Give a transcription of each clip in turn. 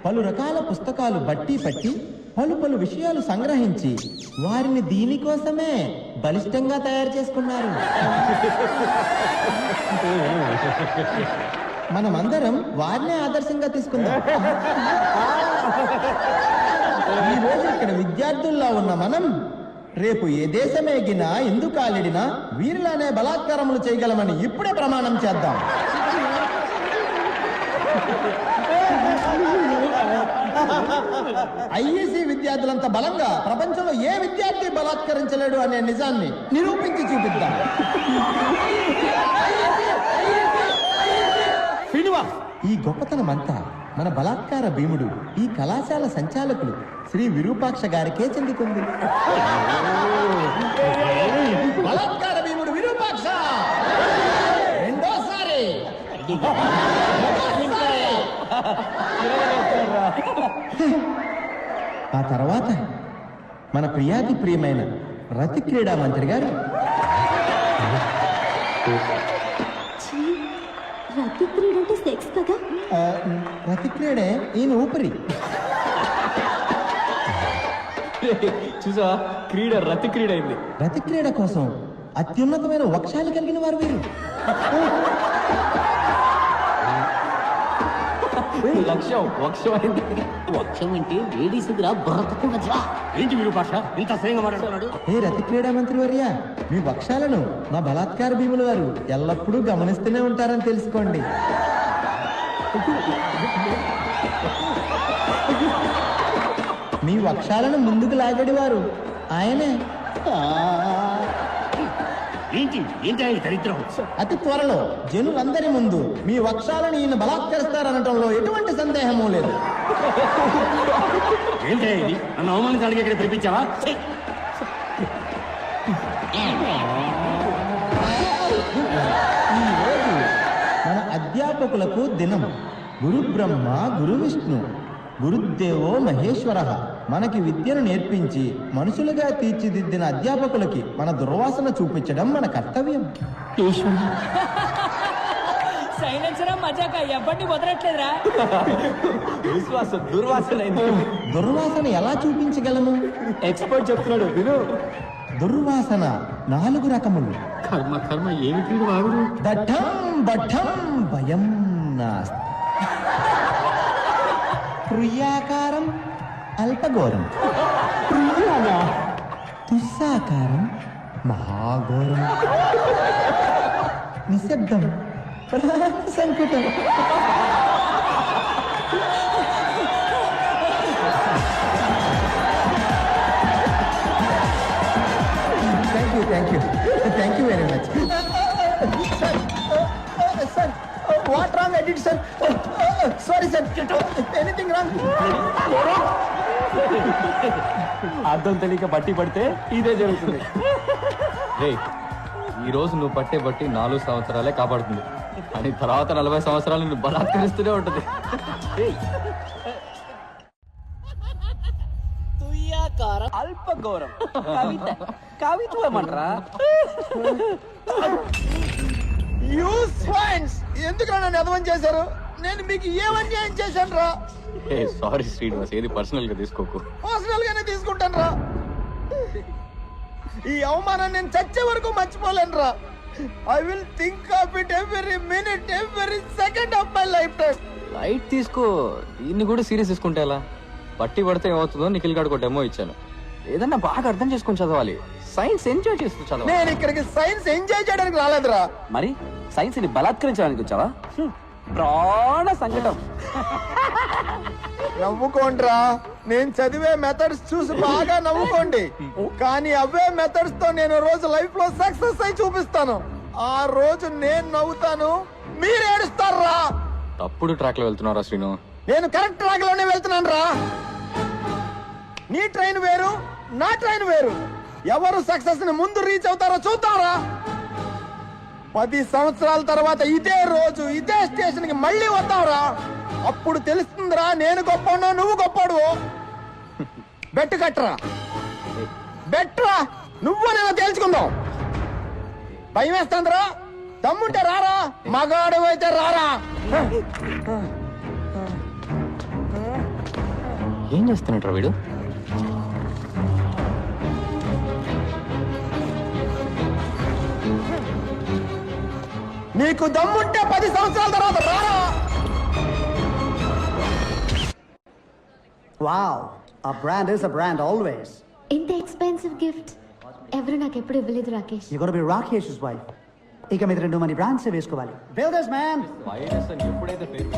పలు రకాల పుస్తకాలు బట్టి పట్టి పలు పలు విషయాలు సంగ్రహించి వారిని దీనికోసమే బలిష్టంగా తయారు చేసుకున్నారు. మనమందరం వారినే ఆదర్శంగా తీసుకుందాం. ఈ రోజు ఇక్కడ విద్యార్థుల్లో ఉన్న మనం రేపు ఏ దేశం ఎగినా ఎందుకు కాలిడినా వీరిలానే బలాత్కారములు చేయగలమని ఇప్పుడే ప్రమాణం చేద్దాం. ఐఏసీ విద్యార్థులంత బలంగా ప్రపంచంలో ఏ విద్యార్థి బలాత్కరించలేడు అనే నిజాన్ని నిరూపించి చూపిద్దాం. ఈ గొప్పతనమంతా మన బలాత్కార భీముడు ఈ కళాశాల సంచాలకులు శ్రీ విరూపాక్ష గారికే చెందుతుంది. బలాత్కార భీముడు విరూపాక్ష రెండోసారి. ఆ తర్వాత మన ప్రియాతి ప్రియమైన రతి క్రీడా మంత్రి గారు రతి క్రీడ అంటే సెక్స్ కదా. రతి క్రీడే ఈయన ఊపిరి. చూసా క్రీడ రతి క్రీడ అయింది. రతి క్రీడ కోసం అత్యున్నతమైన వక్షాలు కలిగిన వారు వీరు. వక్షం అంటే లేడీస్ దగ్గర బుర్ర ఏంటి మీరు భాష ఇంత అసహ్యంగా మాట్లాడుతున్నాడు? ఏ రతి క్రీడా మంత్రి వర్య, మీ వక్షాలను మా బలాత్కార భీముల వారు ఎల్లప్పుడూ గమనిస్తూనే ఉంటారని తెలుసుకోండి. మీ వక్షాలను ముందుకు లాగడి వారు ఆయనే. ఏంటి ఏంటి దరిద్రం? అతి త్వరలో జనులందరి ముందు మీ వక్షాలను ఈయన బలాత్కరిస్తారనటంలో ఎటువంటి సందేహమూ లేదు. ఏంటి ఇది? నన్ను అవమానించడానికి ఇక్కడ పిలిపించావా? ఈరోజు మన అధ్యాపకులకు దినం. గురు బ్రహ్మ గురు విష్ణు గురుదేవో మహేశ్వర. మనకి విద్యను నేర్పించి మనుషులుగా తీర్చిదిద్దిన అధ్యాపకులకి మన దుర్వాసన చూపించడం మన కర్తవ్యం. దుర్వాసన ఎలా చూపించగలము? ఎక్స్పర్ట్ చెప్తున్నాడు విను. దుర్వాసన 4 రకములు. కర్మ కర్మ ఏమిటి వాగుడు? దఠం బఠం భయం నాస్తి. ప్రియాకారం అల్పఘోరం, తుస్సాకారం మహాఘోరం, నిశ్శబ్దం సంకుటం. Thank you very much sir. What wrong I did sir? Sorry sir, anything wrong? అర్థం తెలియక బట్టి పడితే ఇదే జరుగుతుంది. ఈ రోజు నువ్వు పట్టే బట్టి 4 సంవత్సరాలే కాపాడుతుంది, అని తర్వాత 40 సంవత్సరాలు నువ్వు బలాత్కరిస్తూనే ఉంటుంది. అల్పఘోరం కవిత్వం అంటారా? ఎందుకు నన్ను అర్థం చేశారు? నేను మీకు ఏమన్యాయం చేశాను రా? సారీ శ్రీనివాస్, ఏది పర్సనల్ గా తీసుకోకు. పర్సనల్ గానే తీసుకుంటాను రా. ఈ అవమానం నేను చచ్చే వరకు మర్చిపోలేను రా. I will think of it every minute, every second of my life time. Light తీసుకో, దీన్ని కూడా సీరియస్ తీసుకుంటే ఎలా? పట్టి పడితే ఏమవుతుందో నిఖిల్ గాడు డెమో ఇచ్చాను. ఏదన్నా బాగా అర్థం చేసుకొని చదవాలి. సైన్స్ ఎంజాయ్ చేస్తూ చదవాలి. నేను ఇక్కడికి సైన్స్ ఎంజాయ్ చేయడానికి రాలేదురా. మరి సైన్స్ ని బలాత్కరించడానికి వచ్చావా? ప్రాణ సంకటం. నవ్వుకోండిరా, నేను చదివే మెథడ్స్ చూసి బాగా నవ్వుకోండి. కానీ అవే మెథడ్స్ తో నేను రోజు లైఫ్ లో సక్సెస్ అయి చూపిస్తాను. ఆ రోజు నేను నవ్వుతాను, మీరు ఏడుస్తారా? తప్పుడు ట్రాక్ లో వెళ్తున్నారా శ్రీను? నేను కరెక్ట్ ట్రాక్ లోనే వెళ్తున్నాను రా. నీ ట్రైన్ వేరు, నా ట్రైన్ వేరు. ఎవరు సక్సెస్ ని ముందు రీచ్ అవుతారో చూద్దాంరా. 10 సంవత్సరాల తర్వాత ఇదే రోజు ఇదే స్టేషన్ కి మళ్ళీ వద్దాంరా. అప్పుడు తెలుస్తుందిరా నేను గొప్పనో నువ్వు గొప్పడు. బెట్టు కట్టరా, బెట్రా. నువ్వు నేను తేల్చుకుందాం. భయం వేస్తుందిరా? దమ్ముంటే రారా, మగాడు అయితే రారా. ఏం చేస్తున్నట్రా వీడు? నీకు దమ్ముంటే 10 సంవత్సరాల తర్వాత రారా. Wow, a brand is a brand always. ఇంత ఎక్స్పెన్సివ్ గిఫ్ట్ ఎవరు నాకు ఎప్పుడు ఇవ్వలేదు Rakesh. You gotta be Rakesh's wife. ఇక మీద 2 మంది బ్రాండ్స్ వేసుకోవాలి. Builders man. వైరస్ అని ఎప్పుడైతే పేరు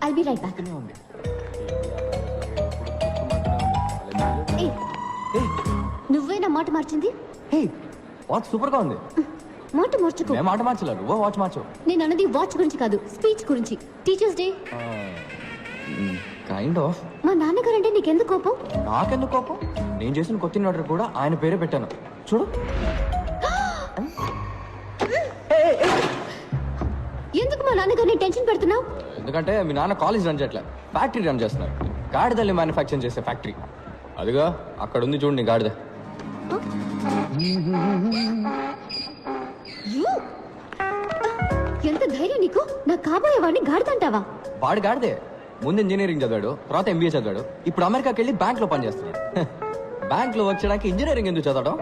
ఐల్ బి రైట్ బ్యాక్. ఉంది. నువ్వే నా మాట మార్చింది. హే, వాచ్ సూపర్ గా ఉంది. మాట మార్చుకో. నేను మాట మార్చలేదు, నువ్వు వాచ్ మార్చవు. నేను అన్నది వాచ్ గురించి కాదు, స్పీచ్ గురించి. Teachers day. Kind of. మా నాన్నగారంటే నీకెందుకు కోపం? నాకెందుకు కోపం? నేను చేసిన కొత్త ఆర్డర్ కూడా ఆయన పేరే పెట్టాను. చూడు. ఎందుకు మా నాన్నగారిని టెన్షన్ పెడుతున్నావు? ఎందుకంటే మీ నాన్న కాలేజ్ రన్ చేయట్లే, ఫ్యాక్టరీ రన్ చేస్తున్నారు. గాడిదల్ని మ్యానుఫ్యాక్చరింగ్ చేసే ఫ్యాక్టరీ. అదిగా అక్కడ ఉంది చూడండి గాడిద. You? ఎంత ధైర్యం నీకు? నా కాబోయే వాడిని గాడిదంటావా? వాడు గాడిదే. ముందు ఇంజనీరింగ్ చదివాడు, తర్వాత ఎంబీఏ చదివాడు, ఇప్పుడు అమెరికాకి వెళ్ళి బ్యాంక్ లో పనిచేస్తున్నాడు. బ్యాంక్ లో వచ్చడానికి ఇంజనీరింగ్ ఎందుకు చదవడం?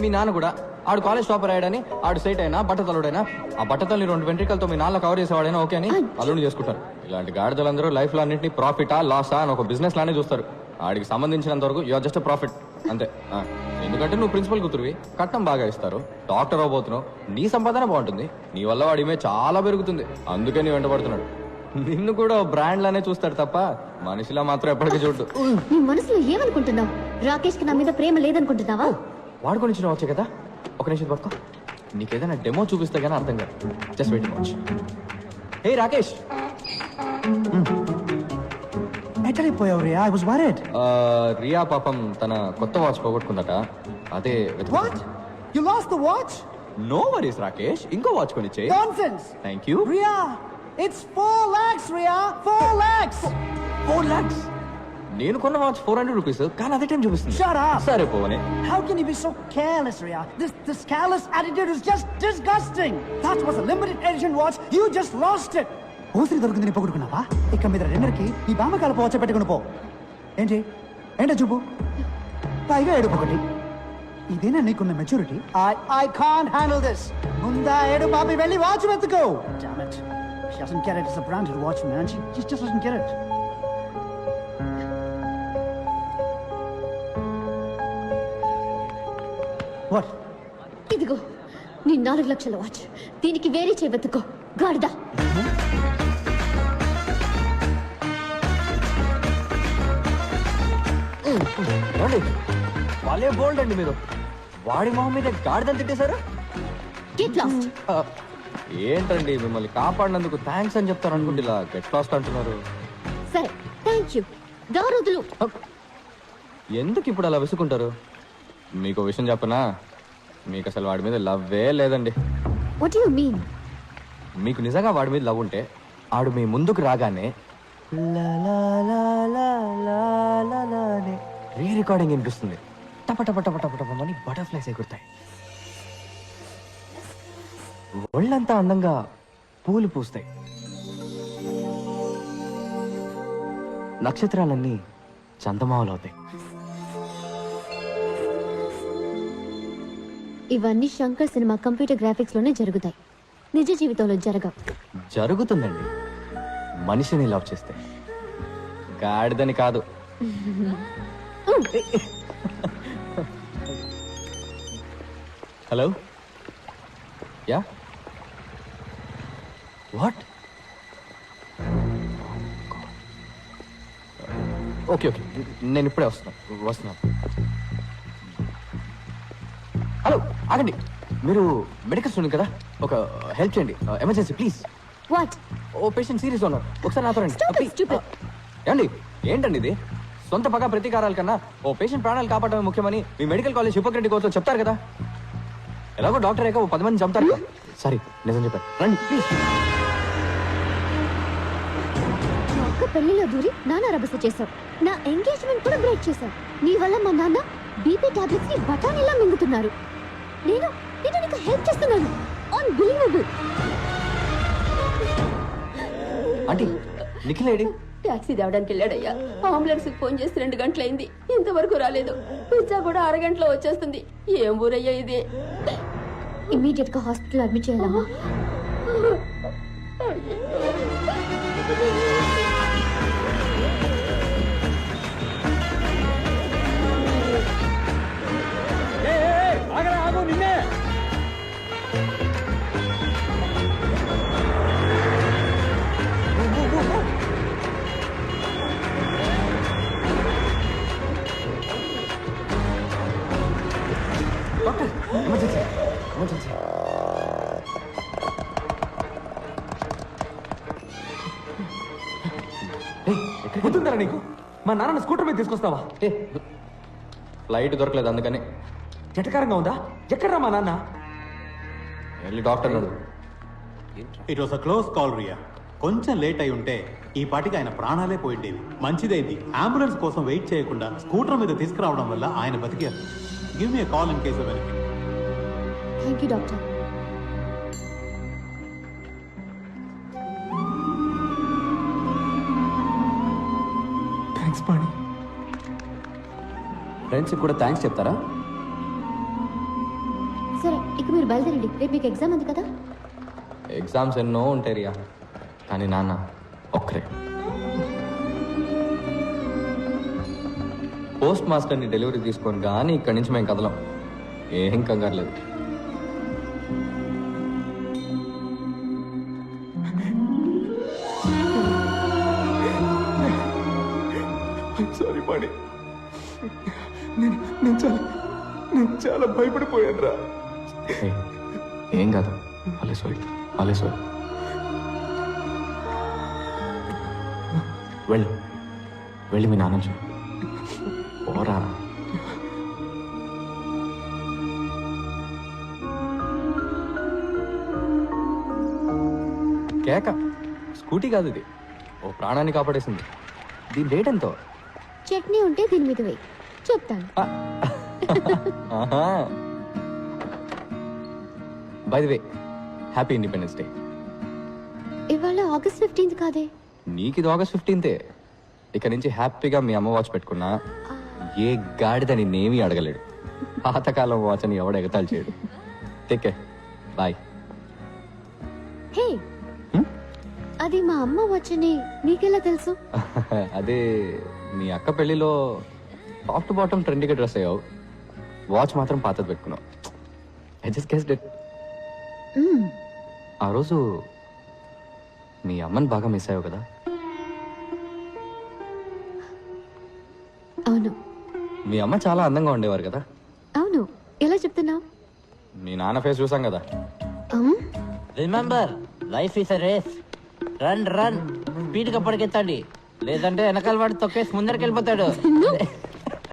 మీ నాన్న కూడా ఆడు కాలేజ్ టాపర్ అయ్యాడని, ఆడు సైట్ అయినా బట్టతలుడైనా, ఆ బట్టతల్ని 2 వెంట్రికలతో మీ నాన్న కవర్ చేసేవాడైనా ఓకే అని అల్లుని చేసుకుంటారు. ఇలాంటి గాడిదలందరూ లైఫ్ లో అన్నింటినీ ప్రాఫిటా లాసా అని ఒక బిజినెస్ లానే చూస్తారు. ఆడికి సంబంధించినంత వరకు యూఆర్ జస్ట్ ప్రాఫిట్ అంతే. ఎందుకంటే నువ్వు ప్రిన్సిపల్ కూతురువి, కట్నం బాగా ఇస్తారు, డాక్టర్ అవబోతున్నావు, నీ సంపాదన బాగుంటుంది, నీ వల్ల వాడి ఇమేజ్ చాలా పెరుగుతుంది, అందుకే నీ వెంటబడుతున్నాడు. నిన్ను కూడా బ్రాండ్ లానే చూస్తాడు తప్ప మనిషిలా మాత్రం ఎప్పటికీ చూడు. నీ మనసులో ఏమనుకుంటున్నావు? రాకేష్ కి నా మీద ప్రేమ లేదనుకుంటున్నావా? వాడు గురించి నువ్వు వచ్చే కదా, ఒక నిమిషం పట్టుకో, నీకేదైనా డెమో చూపిస్తే గానీ అర్థం కాదు. Just wait watch. Hey Rakesh. ఎక్కడిపోయావు Ria? I was worried. Ria పాపం తన కొత్త వాచ్ పోగొట్టుకుందట, అదే What? You lost the watch? No worries Rakesh, ఇంకో వాచ్ కొనిచ్చే. Nonsense. Thank you. Ria, it's 4 lakhs, Ria. 4 lakhs. 4 lakhs. నేను కొన్న వాచ్ 400 రూపీస్, కానీ అదే టైం చూపిస్తుంది. Shut up. సరే పోవనే. How can you be so careless, Ria? This careless attitude is just disgusting. That was a limited edition watch. You just lost it. ఓసిరి దొరికింది నీ పొగుడుకున్నావా? ఇక మీద రెండరికి ఈ బామకాల పోవచ్చ పెట్టుకుని పో. ఏంటి ఏంటో చూపు, పైగా ఏడుపు ఒకటి. ఇదేనా నీకున్న maturity? I can't handle this. ముందా ఏడు బాబి వెళ్ళి watch వెతుకో. Damn it. She doesn't get it. It's a branded watch, man. She just doesn't get it. What? ఇదిగో నీ 4 లక్షల వాచ్. దీనికి వేరే చేయబెత్తుకో గాడిదా. వాళ్ళే బోల్డ్ అండి మీరు. వాడి మొహం మీద గాడిదని తిట్టేశారు. Get lost. ఏంటండి మిమ్మల్ని కాపాడినందుకు థ్యాంక్స్ అని చెప్తారు అనుకుంటే ఇలా గెట్ లాస్ట్ అంటున్నారు. సరే థ్యాంక్ యూ. దారుదులు. ఎందుకు ఇప్పుడు అలా విసుకుంటారు? మీకు విషయం చెప్పనా, మీకు అసలు వాడి మీద లవ్వే లేదండి. What you mean? మీకు నిజంగా వాడి మీద లవ్ ఉంటే ఆడు మీ ముందుకు రాగానే రీ రికార్డింగ్ వినిపిస్తుంది. టప టప టప టప టపమని బటర్ఫ్లైస్ ఎగురుతాయి. ఒళ్ళంతా అందంగా పూలు పూస్తాయి. నక్షత్రాలన్నీ చందమామలు అవుతాయి. ఇవన్నీ శంకర్ సినిమా కంప్యూటర్ గ్రాఫిక్స్ లోనే జరుగుతాయి, నిజ జీవితంలో జరగవు. జరుగుతుందండి, మనిషిని లవ్ చేస్తే, గాడిదని కాదు. Hello, yeah, what? Okay okay, నేను ఇప్పుడే వస్తున్నాను. హలో, ఆగండి. మీరు మెడికల్ స్టూడెంట్ కదా, ఒక హెల్ప్ చేయండి, ఎమర్జెన్సీ ప్లీజ్. వాట్? ఓ పేషెంట్ సీరియస్ ఉన్నారు, ఒకసారి నాతో రండి. Stupid, stupid. ఏమండి, ఏంటండి ఇది? సొంత పగ ప్రతీకారాల కన్నా ఓ పేషెంట్ ప్రాణాలు కాపాడమే ముఖ్యమని మీ మెడికల్ కాలేజ్ హిపోక్రటిక్ కోర్సులో చెప్తారు కదా. ఎలాగో డాక్టర్ అయ్యాక ఓ 10 మంది చంపుతారు కదా. సారీ, నిజం చెప్పారు, రండి ప్లీజ్. నా అక్క పెళ్లిలో దూరి నాన్న రభస చేశావు, నా ఎంగేజ్మెంట్ కూడా బ్రేక్ చేశావు. నీ వల్ల మా నాన్న బీపీ టాబ్లెట్స్ ని బఠానీలా మింగుతున్నారు. నేను నీకు హెల్ప్ చేస్తున్నాను. Unbelievable. Aunty, Nikhil AD? Taxi తేవడానికి వెళ్ళాడయ్యా. అంబులెన్స్ ఫోన్ చేసి 2 గంటలైంది, ఇంతవరకు రాలేదు. పిజ్జా కూడా అరగంటలో వచ్చేస్తుంది. ఏం ఊరయ్యా ఇది? ఇమీడియట్ గా హాస్పిటల్ అడ్మిట్ చేయాలమ్మా. ఆగు నిన్నే. గుర్తుందరా నీకు? మా నాన్న స్కూటర్ మీద తీసుకొస్తావా? ఫ్లైట్ దొరకలేదు అందుకని. జటకారంగా ఉందా? ఎక్కడ్రా మా నాన్న? వెళ్ళి డాక్టర్ అడుగు. It was a close call Ria. కొంచెం లేట్ అయి ఉంటే ఈ పాటికి ఆయన ప్రాణాలే పోయిండేవి. మంచిదైంది అంబులెన్స్ కోసం వెయిట్ చేయకుండా స్కూటర్ మీద తీసుకురావడం వల్ల ఆయన బతికారు. Give me call in case of anything. Thank you doctor. Thanks Pani. ఫ్రెండ్స్కి కూడా థ్యాంక్స్ చెప్తారా? సరే ఇక మీరు బయలుదేరండి, రేపు మీకు ఎగ్జామ్ ఉంది కదా. ఎగ్జామ్స్ ఎన్నో ఉంటాయి రియా, కానీ నాన్న ఒక్కరే. పోస్ట్ మాస్టర్ని డెలివరీ తీసుకొని కానీ ఇక్కడి నుంచి మేము కదలం. ఏం కంగారు లేదు. సారీ పాణి, నేను చాలా భయపడిపోయాను రా. ఏం కాదు, అలేశ్వరి అలేశ్వరి. వెళ్ళు వెళ్ళి మీ నాన్న చూడు. పోరా. కేక స్కూటీ కాదు ఇది, ఓ ప్రాణాన్ని కాపాడేసింది. దీని రేట్ ఎంతో? చట్నీ ఉంటే దీని మీద వేయి, చెప్తాను. By the way, happy independence day. ఇవాళ August 15th కాదే. నీకు ఇది August 15th. ఇక నుంచి హ్యాపీగా మీ అమ్మ వాచ్ పెట్టుకున్నా ఏ గాడిద నిన్నేమీ అడగలేడు. పాతకాలం వాచ్ అని ఎవడు ఎగతాళి చేయడు. Take bye. హే, అది మా అమ్మ వచ్చని నీకెలా తెలుసు? అదే మీ అక్క పెళ్లిలో టాప్ టు బాటమ్ ట్రెండీగా డ్రెస్ అయ్యావు, వాచ్ మాత్రం పాతది పెట్టుకున్నావు. I just guessed it. ఆ రోజు మీ అమ్మని బాగా మిస్ అయ్యావు కదా? అవును. మీ అమ్మ చాలా అందంగా ఉండేవారు కదా? అవును. ఎలా చెప్తున్నావు? మీ నాన్న ఫేస్ చూసాం కదా. Remember, life is a race. Run run, speed గా పరిగెత్తండి, లేదంటే వెనకాల వాడు తొక్కేసి ముందరికి వెళ్ళిపోతాడు.